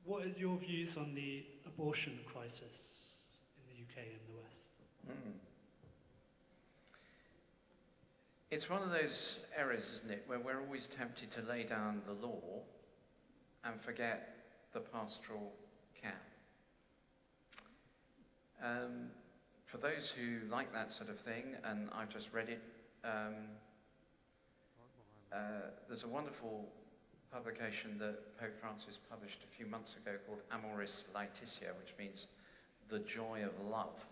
What are your views on the abortion crisis in the UK and the West? It's one of those areas, isn't it, where we're always tempted to lay down the law and forget the pastoral care. For those who like that sort of thing, and I've just read it, there's a wonderful publication that Pope Francis published a few months ago called Amoris Laetitia, which means the joy of love.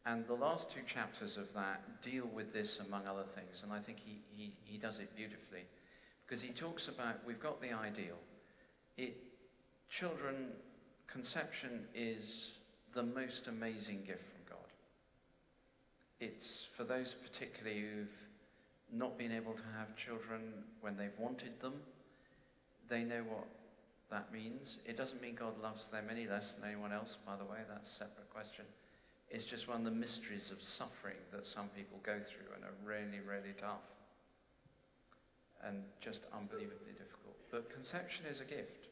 And the last two chapters of that deal with this, among other things, and I think he does it beautifully, because he talks about, we've got the ideal. Conception is the most amazing gift from God. It's for those particularly who've not been able to have children when they've wanted them. They know what that means. It doesn't mean God loves them any less than anyone else, by the way, that's a separate question. It's just one of the mysteries of suffering that some people go through and are really, really tough and just unbelievably difficult. But conception is a gift,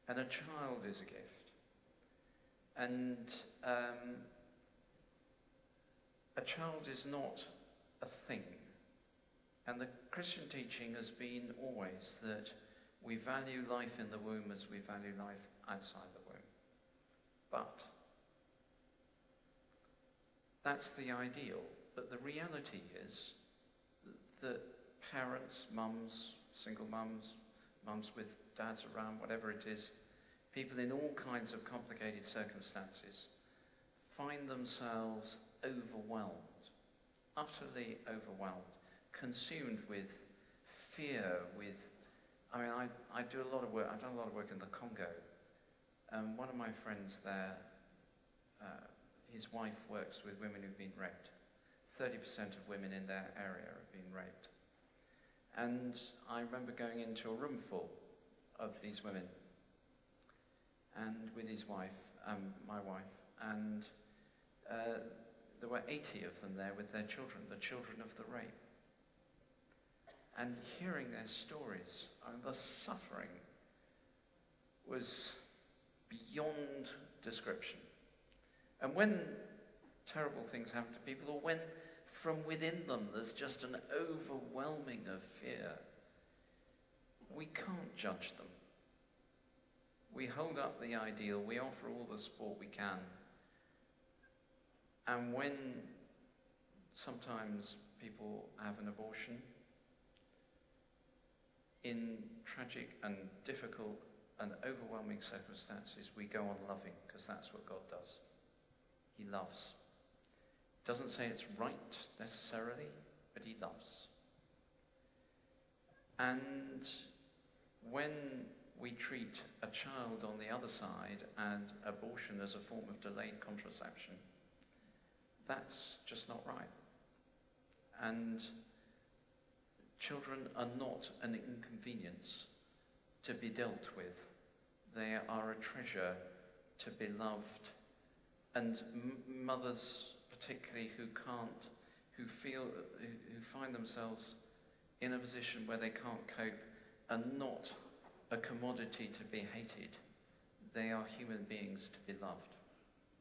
and a child is a gift. And a child is not a thing. And the Christian teaching has been always that we value life in the womb as we value life outside the womb. But that's the ideal. But the reality is that parents, mums, single mums, mums with dads around, whatever it is, people in all kinds of complicated circumstances find themselves overwhelmed, utterly overwhelmed, consumed with fear, I do a lot of work, I've done a lot of work in the Congo, and one of my friends there, his wife works with women who've been raped. 30% of women in their area have been raped. And I remember going into a room full of these women, and with his wife, my wife, and there were 80 of them there with their children, the children of the rape. And hearing their stories, the suffering was beyond description. And when terrible things happen to people, or when from within them there's just an overwhelming of fear, we can't judge them. We hold up the ideal, we offer all the support we can. And when sometimes people have an abortion, in tragic and difficult and overwhelming circumstances, we go on loving, because that's what God does. He loves. Doesn't say it's right necessarily, but he loves. And when we treat a child on the other side and abortion as a form of delayed contraception, that's just not right. And children are not an inconvenience to be dealt with. They are a treasure to be loved. And mothers, particularly who find themselves in a position where they can't cope, are not a commodity to be hated. They are human beings to be loved.